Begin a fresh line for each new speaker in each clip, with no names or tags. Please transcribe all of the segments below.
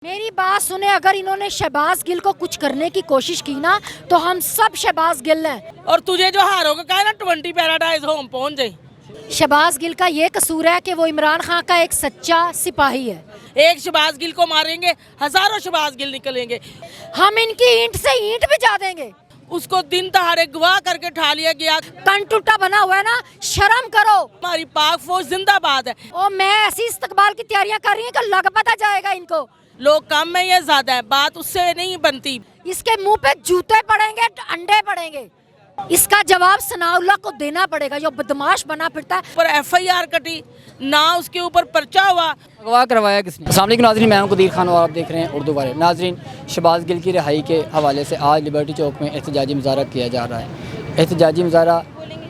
मेरी बात सुने, अगर इन्होंने शहबाज गिल को कुछ करने की कोशिश की ना तो हम सब शहबाज गिल हैं।
और तुझे जो हारोगे कहा ना 20 पैराडाइज होम पहुंच जाए।
शहबाज गिल का ये कसूर है कि वो इमरान खान का एक सच्चा सिपाही है।
एक शहबाज गिल को मारेंगे, हजारों शहबाज गिल निकलेंगे।
हम इनकी ईंट से ईंट भिजा देंगे।
उसको दिन दहाड़े गवाह करके ठा लिया गया।
कन टूटा बना हुआ है ना, शर्म करो।
हमारी पाक फौज जिंदाबाद है।
और मैं ऐसी इस्तकबाल की तैयारियां कर रही हूँ कि लग पता जाएगा इनको।
लोग कम है या ज्यादा है, बात उससे नहीं बनती।
इसके मुंह पे जूते पड़ेंगे, अंडे पड़ेंगे। इसका जवाब सनाउल्लाह को देना पड़ेगा, जो बदमाश बना फिरता है।
पर FIR कटी ना, उसके ऊपर पर्चा हुआ।
अगवा करवाया किसने? अस्सलाम वालेकुम नाज़रीन, मैं हूं कदीर खान और आप देख रहे हैं उर्दू वाले। नाज़रीन, शहबाज गिल की रिहाई के हवाले से आज लिबर्टी चौक में एहतजाजी मुज़ाहरा किया जा रहा है। एहतजाजी मुज़ाहरा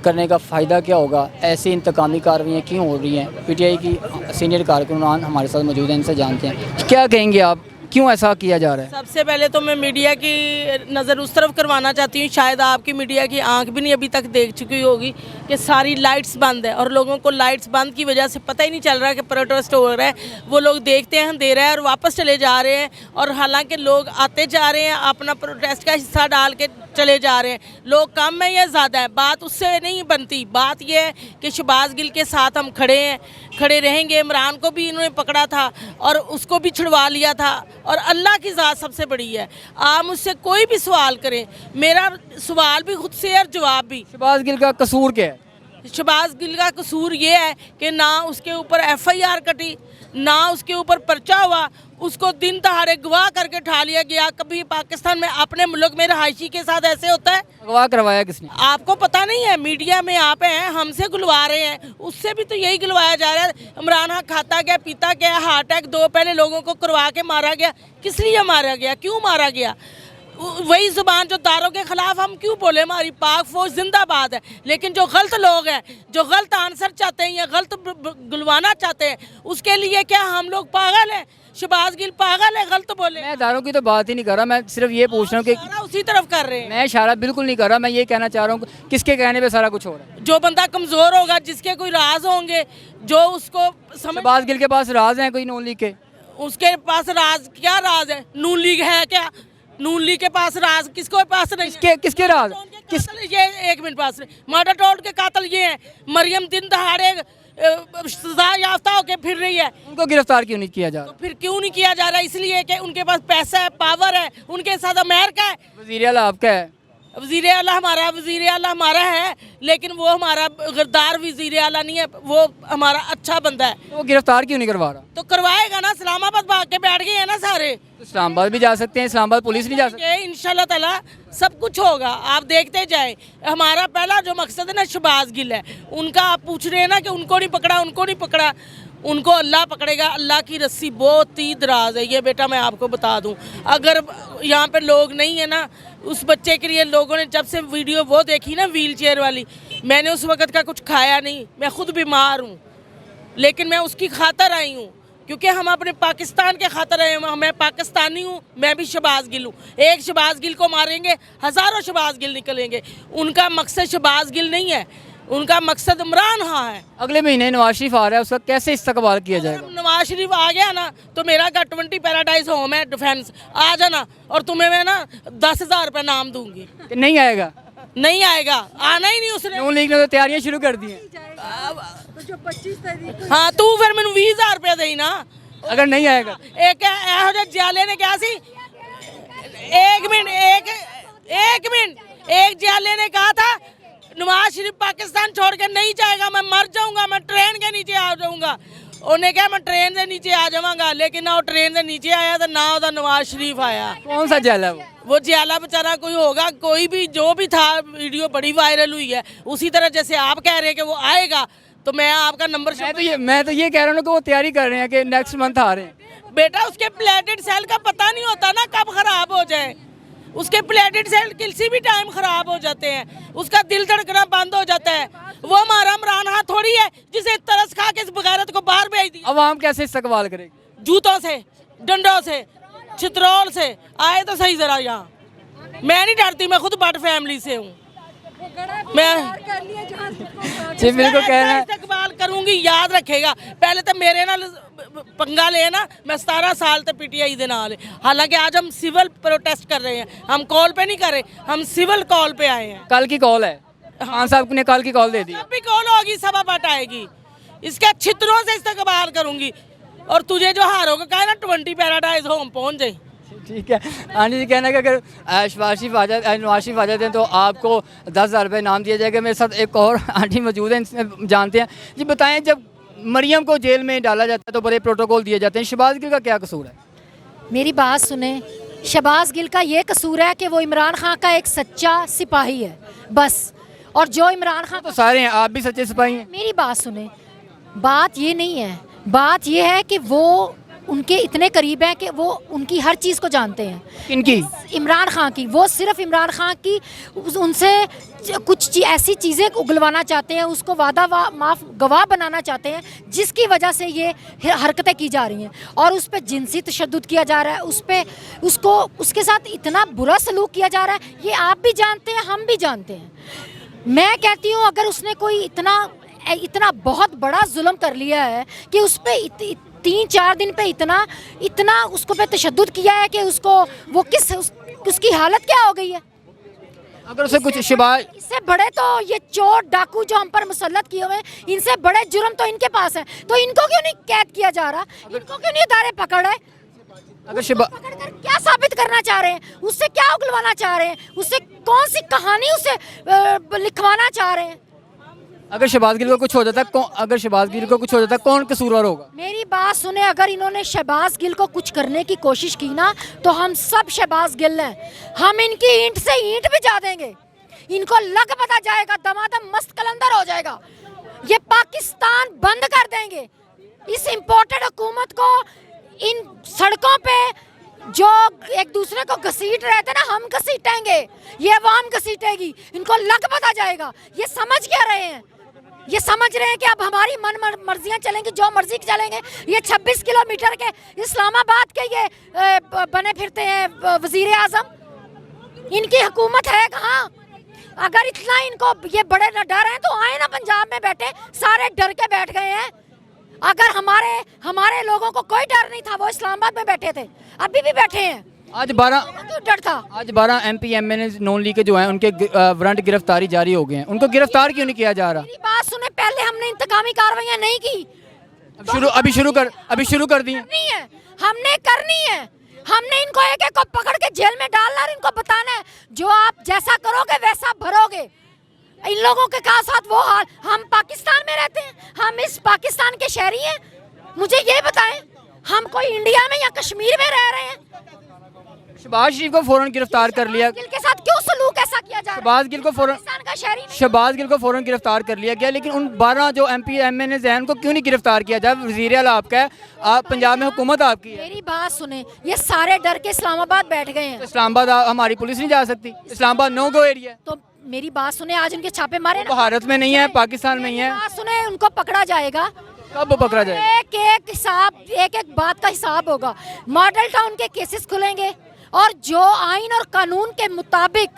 करने का फ़ायदा क्या होगा? ऐसी इंतकामी कार्रवाइयाँ क्यों हो रही हैं? PTI की सीनियर कारकुनान हमारे साथ मौजूद हैं, इनसे जानते हैं क्या कहेंगे आप, क्यों ऐसा किया जा रहा है?
सबसे पहले तो मैं मीडिया की नज़र उस तरफ करवाना चाहती हूँ, शायद आपकी मीडिया की आंख भी नहीं अभी तक देख चुकी होगी कि सारी लाइट्स बंद है और लोगों को लाइट्स बंद की वजह से पता ही नहीं चल रहा कि प्रोटेस्ट हो रहा है। वो लोग देखते हैं अंधेरा है और वापस चले जा रहे हैं, और हालांकि लोग आते जा रहे हैं, अपना प्रोटेस्ट का हिस्सा डाल के चले जा रहे हैं। लोग कम है या ज़्यादा है, बात उससे नहीं बनती। बात यह है कि शहबाज गिल के साथ हम खड़े हैं, खड़े रहेंगे। इमरान को भी इन्होंने पकड़ा था और उसको भी छुड़वा लिया था, और अल्लाह की ज़ात सबसे बड़ी है। आप मुझसे कोई भी सवाल करें, मेरा सवाल भी खुद से और जवाब भी।
शहबाज गिल का कसूर क्या है?
शहबाज गिल का कसूर ये है कि ना उसके ऊपर FIR कटी, ना उसके ऊपर पर्चा हुआ, उसको दिन दहाड़े गवाह करके ठा लिया गया। कभी पाकिस्तान में अपने मुल्क में रहायशी के साथ ऐसे होता है?
अगवा करवाया किसने?
आपको पता नहीं है? मीडिया में आप हैं, हमसे गुलवा रहे हैं, उससे भी तो यही गुलवाया जा रहा है। इमरान खान खाता गया, पीता गया, हार्ट अटैक 2 पहले लोगों को करवा के मारा गया। किस लिए मारा गया, क्यों मारा गया? वही जुबान जो दारों के खिलाफ हम क्यों बोले हमारी पाक फौज जिंदाबाद है। लेकिन जो गलत लोग हैं, जो गलत आंसर चाहते हैं या गलत गुलवाना चाहते हैं, उसके लिए क्या हम लोग पागल हैं? शहबाज गिल पागल है गलत बोले?
मैं दारों की तो बात ही नहीं कर रहा, मैं सिर्फ ये पूछ रहा हूँ कि
सारा उसी तरफ कर रहे हैं।
मैं इशारा बिल्कुल नहीं कर रहा, मैं ये कहना चाह रहा हूँ किसके कहने पे सारा कुछ हो रहा है?
जो बंदा कमजोर होगा, जिसके कोई राज होंगे, जो उसको समझ,
शहबाज गिल के पास राज हैं कोई नून लीग के?
उसके पास राज, क्या राज है? नून लीग है क्या? नून लीग के पास राज किसको पास नहीं?
किसके राज?
किस ये 1 मिनट पास मर्डर टोल के कातिल ये हैं। मरियम दिन दहाड़े सजा याफ्ता होके फिर रही है,
उनको गिरफ्तार क्यों नहीं किया जा
तो
रहा?
फिर क्यों नहीं किया जा रहा? इसलिए कि उनके पास पैसा है, पावर है, उनके साथ अमेरिका है।
वज़ीर आला आपका है?
वज़ीर आला हमारा है, लेकिन वो हमारा गद्दार वज़ीर आला नहीं है, वो हमारा अच्छा बंदा है।
तो वो गिरफ्तार क्यों नहीं करवा रहा?
तो करवाएगा ना, इस्लामाबाद भाग के बैठ गए हैं ना सारे।
तो इस्लामाबाद भी जा सकते हैं, इस्लामाबाद पुलिस नहीं जा सकती?
इंशाल्लाह ताला सब कुछ होगा, आप देखते जाए। हमारा पहला जो मकसद है ना शहबाज गिल है, उनका आप पूछ रहे हैं ना कि उनको नहीं पकड़ा, उनको नहीं पकड़ा, उनको अल्लाह पकड़ेगा। अल्लाह की रस्सी बहुत ही दराज है, ये बेटा मैं आपको बता दूं। अगर यहाँ पे लोग नहीं है ना, उस बच्चे के लिए लोगों ने जब से वीडियो वो देखी ना व्हील चेयर वाली, मैंने उस वक़्त का कुछ खाया नहीं, मैं खुद बीमार हूँ, लेकिन मैं उसकी खातर आई हूँ, क्योंकि हम अपने पाकिस्तान के खातर आए हैं। मैं पाकिस्तानी हूँ, मैं भी शहबाज गिल हूँ। एक शहबाज गिल को मारेंगे, हज़ारों शहबाज गिल निकलेंगे। उनका मकसद शहबाज गिल नहीं है, उनका मकसद इमरान खान है।
अगले महीने नवाज शरीफ आ रहा है, उसका कैसे इस्तकबाल किया जाएगा?
नवाज शरीफ आ गया ना तो मेरा का 20 पैराडाइज होम है डिफेंस, आ जाना और तुम्हें मैं ना 10,000 रुपये नाम दूंगी।
कि नहीं आएगा?
नहीं आएगा, आना ही नहीं उसने।
नून लीग ने तो तैयारियां शुरू कर दी हैं।
हाँ तू फिर मैंने 20,000 रुपये दई ना,
अगर नहीं आएगा?
एक ਇਹੋ ਜਿਹੇ जाले ने क्या सी, एक मिनट एक जाले ने कहा था नवाज शरीफ पाकिस्तान छोड़ के नहीं जाएगा, मैं मर जाऊंगा, मैं ट्रेन के नीचे आ जाऊंगा। उन्हें कहा मैं ट्रेन के नीचे आ जाऊंगा, लेकिन ना वो ट्रेन के नीचे आया तो ना वो नवाज शरीफ आया।
कौन सा जेल है
वो जियाला बेचारा कोई होगा, कोई भी जो भी था, वीडियो बड़ी वायरल हुई है। उसी तरह जैसे आप कह रहे हैं कि वो आएगा, तो मैं आपका नंबर
मैं तो ये कह रहा हूँ कि वो तैयारी कर रहे हैं कि नेक्स्ट मंथ आ रहे हैं।
बेटा उसके प्लेटेड सेल का पता नहीं होता ना कब खराब हो जाए। उसके प्लेटेड सेल किसी भी टाइम खराब हो जाते हैं, उसका दिल धड़कना बंद हो जाता है। वो हमारा इमरान खान थोड़ी है जिसे तरस खा के इस बगैरत को बाहर भेज दिया।
अवाम कैसे इस्तकबाल करेगी?
जूतों से, डंडों से, चित्रोल से। आए तो सही जरा यहाँ। मैं नहीं डरती, मैं खुद बट फैमिली से हूँ। मैं
जी बिल्कुल कह रहे हैं।
इस्तकबाल करूंगी, याद रखेगा। पहले तो मेरे नाल पंगा ले ना, मैं 17 साल तक पीटीआई दे नाल है। हालांकि आज हम सिविल प्रोटेस्ट कर रहे हैं, हम कॉल पे नहीं कर रहे, हम सिविल कॉल पे आए हैं।
कल की कॉल है, खान साहब ने कल की कॉल दे दी।
जब भी कॉल होगी सभा पट आएगी, इसके छित्रों से इस्तेमाल करूंगी। और तुझे जो हारोगे कहा ना 20 पैराडाइज होम पहुंच जाए।
ठीक है, आंटी जी कहना है कि अगर नवाज शरीफ आ जाते हैं तो आपको 10,000 रुपये इनाम दिया जाएगा। मेरे साथ एक और आंटी मौजूद हैं, इनसे जानते हैं। जी बताएं, जब मरियम को जेल में डाला जाता है तो बड़े प्रोटोकॉल दिए जाते हैं, शहबाज गिल का क्या कसूर है?
मेरी बात सुने, शहबाज गिल का ये कसूर है कि वो इमरान खान का एक सच्चा सिपाही है बस। और जो इमरान खान
तो सारे हैं, आप भी सच्चे सिपाही हैं।
मेरी बात सुने, बात ये नहीं है, बात ये है कि वो उनके इतने करीब हैं कि वो उनकी हर चीज़ को जानते हैं।
किनकी?
इमरान खान की। वो सिर्फ इमरान खान की उनसे कुछ ऐसी चीज़ें उगलवाना चाहते हैं, उसको माफ गवाह बनाना चाहते हैं, जिसकी वजह से ये हरकतें की जा रही हैं। और उस पर जिनसी तशद्दुद किया जा रहा है, उसको उसके साथ इतना बुरा सलूक किया जा रहा है, ये आप भी जानते हैं, हम भी जानते हैं। मैं कहती हूँ अगर उसने कोई इतना बहुत बड़ा जुल्म कर लिया है कि उस पर 3-4 दिन पे इतना उसको पे तशद्दुद किया है कि उसकी हालत क्या हो गई है।
अगर उसे कुछ शहबाज,
इससे बड़े तो ये चोर डाकू जो हम पर मुसल्लत किए हुए हैं, इनसे बड़े जुर्म तो इनके पास है, तो इनको क्यों नहीं कैद किया जा रहा? इनको क्यों नहीं दायरे पकड़ है?
अगर शहबाज
पकड़कर क्या साबित करना चाह रहे हैं? उससे क्या उगलवाना चाह रहे हैं? उससे कौन सी कहानी उसे लिखवाना चाह रहे हैं?
अगर शहबाज गिल को कुछ हो जाता है, अगर शहबाज गिल को कुछ हो जाता है, कौन कसूरवार होगा?
मेरी बात सुने, अगर इन्होंने शहबाज गिल को कुछ करने की कोशिश की ना, तो हम सब शहबाज गिल हैं। हम इनकी ईंट से ईंट भी जा देंगे, इनको लग पता जाएगा, दमादम मस्त कलंदर हो जाएगा। ये पाकिस्तान बंद कर देंगे। इस इम्पोर्टेड हुकूमत को इन सड़कों पे जो एक दूसरे को घसीट रहे थे ना, हम घसीटेंगे, ये अवाम घसीटेगी, इनको लग पता जाएगा। ये समझ क्या रहे हैं? ये समझ रहे हैं कि अब हमारी मर्जियां चलेंगी, जो मर्जी चलेंगे। ये 26 किलोमीटर के इस्लामाबाद के ये बने फिरते हैं वजीर आजम। इनकी हुकूमत है कहाँ? अगर इतना इनको ये बड़े न डर हैं तो आए ना पंजाब में बैठे, सारे डर के बैठ गए हैं। अगर हमारे लोगों को कोई डर नहीं था, वो इस्लामाबाद में बैठे थे, अभी भी बैठे हैं।
आज 12
क्यों डर था?
आज 12 MP MNA नॉन लीग के जो हैं उनके वारंट गिरफ्तारी जारी हो गए हैं, उनको गिरफ्तार क्यों नहीं किया जा रहा?
मेरी बात सुने, पहले हमने इंतकामी कार्रवाइयां नहीं की,
अभी शुरू कर दी
नहीं है, हमने करनी है। हमने इनको एक एक को पकड़ के जेल में डालना और इनको बताना है, जो आप जैसा करोगे वैसा भरोगे। इन लोगों के साथ वो हाल। हम पाकिस्तान में रहते हैं, हम इस पाकिस्तान के शहरी हैं। मुझे ये बताएं, हम कोई इंडिया में या कश्मीर में रह रहे हैं?
शहबाज शरीफ को फौरन गिरफ्तार कर लिया।
गिल के साथ क्यों सलूक ऐसा किया जा रहा है?
शहबाज गिल को फौरन
पाकिस्तान का शहरी नहीं।
शहबाज गिल को फौरन गिरफ्तार कर लिया गया, लेकिन उन 12 जो MP MNA हैं उनको क्यों नहीं गिरफ्तार किया जाए? वज़ीर आला आपका है, आप पंजाब में हुकूमत आपकी है।
मेरी बात सुने, ये सारे डर के इस्लामाबाद बैठ गए हैं।
इस्लामाबाद हमारी पुलिस नहीं जा सकती, इस्लामाबाद नो गो एरिया।
तो मेरी बात सुने, आज उनके छापे मारे ना,
भारत में नहीं है, पाकिस्तान में ही है।
बात सुने, उनको पकड़ा जाएगा।
कब पकड़ा जाएगा?
एक हिसाब, एक बात का हिसाब होगा। मॉडल टाउन के केसेस खुलेंगे और जो आइन और कानून के मुताबिक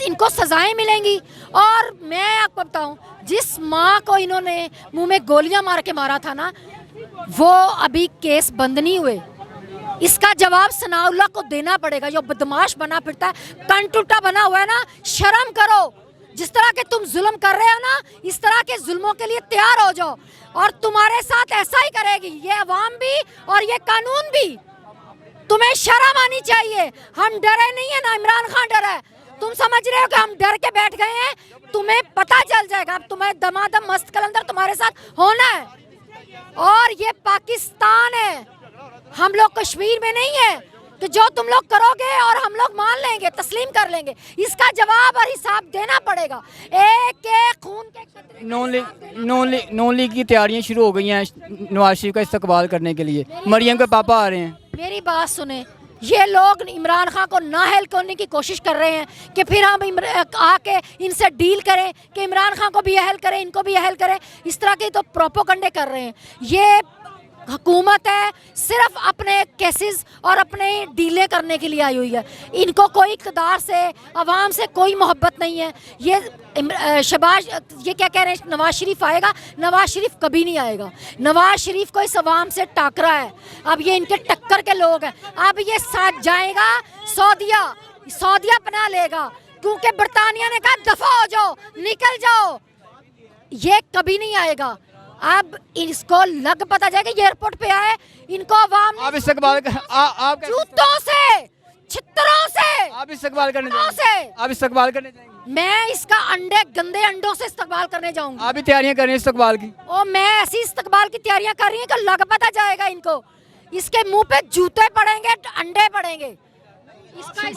इनको सजाएं मिलेंगी। और मैं आपको बताऊं, जिस माँ को इन्होंने मुंह में गोलियां मार के मारा था ना, वो अभी केस बंद नहीं हुए। इसका जवाब सनाउल्लाह को देना पड़ेगा, जो बदमाश बना फिरता है, कन टूटा बना हुआ है ना। शर्म करो, जिस तरह के तुम जुल्म कर रहे हो ना, इस तरह के जुल्मों के लिए तैयार हो जाओ। और तुम्हारे साथ ऐसा ही करेगी ये अवाम भी और ये कानून भी। तुम्हें शर्म आनी चाहिए। हम डरे नहीं है ना, इमरान खान डरा है। तुम समझ रहे हो कि हम डर के बैठ गए हैं? तुम्हें पता चल जाएगा, अब तुम्हें दमादम मस्त कलंदर तुम्हारे साथ होना है। और ये पाकिस्तान है, हम लोग कश्मीर में नहीं है। तो जो तुम लोग करोगे और हम लोग मान लेंगे, तस्लीम कर लेंगे, इसका जवाब और हिसाब देना पड़ेगा। एक एक खून के कतरे।
नॉन लीग की तैयारियां शुरू हो गई हैं नवाज शरीफ का इस्तकबाल करने के लिए। मरियम के पापा आ रहे हैं।
मेरी बात सुने, ये लोग इमरान खान को नाअहल करने की कोशिश कर रहे हैं कि फिर हम आके इनसे डील करें कि इमरान खान को भी अहल करें, इनको भी अहल करें। इस तरह के तो प्रोपोगंडे कर रहे हैं। ये हुकूमत है सिर्फ अपने केसेस और अपने डीले करने के लिए आई हुई है। इनको कोई इक़्तिदार से, अवाम से कोई मोहब्बत नहीं है। ये ये क्या कह रहे हैं, नवाज शरीफ आएगा? नवाज शरीफ कभी नहीं आएगा। नवाज शरीफ को इस अवाम से टाकरा है। अब ये इनके टक्कर के लोग हैं। अब ये साथ जाएगा सऊदिया बना लेगा, क्योंकि बरतानिया ने कहा दफा हो जाओ, निकल जाओ। ये कभी नहीं आएगा। अब इसको लग पता जाएगा, ये एयरपोर्ट पे आए, इनको अवाम
आप इस्तकबाल आप
जूतों से, छित्रों से,
आप इस्तकबाल करने
से
जाएंगे? आप इस्तकबाल करने जाएंगे?
मैं इसका गंदे अंडों से इस्तकबाल करने जाऊंगी।
आप भी तैयारियां कर रही हैं इस्तकबाल की?
और मैं ऐसी इस्तकबाल की तैयारियां कर रही हूँ कि लग पता जाएगा इनको, इसके मुंह पे जूते पड़ेंगे, अंडे पड़ेंगे।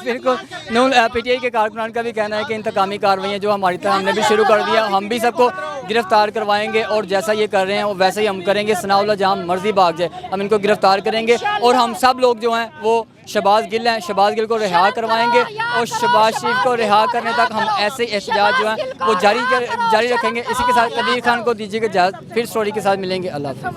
बिल्कुल। नून पीटीआई के कारकुनान का भी कहना है कि इंतकामी कार्रवाइयाँ जो हमारी तरह हमने भी शुरू कर दिया, हम भी सबको गिरफ्तार करवाएंगे और जैसा ये कर रहे हैं वो वैसे ही हम करेंगे। सनाउल्लाह जहाँ मर्जी भाग जाए हम इनको गिरफ्तार करेंगे और हम सब लोग जो हैं वो शहबाज गिल हैं, शहबाज गिल को रिहा करवाएंगे और शहबाज शरीफ को रिहा करने तक हम ऐसे एहतजाज जो हैं वो जारी रखेंगे। इसी के साथ कदीर खान को दीजिएगा इजाज़त, फिर स्टोरी के साथ मिलेंगे। अल्लाह हाफ़िज़।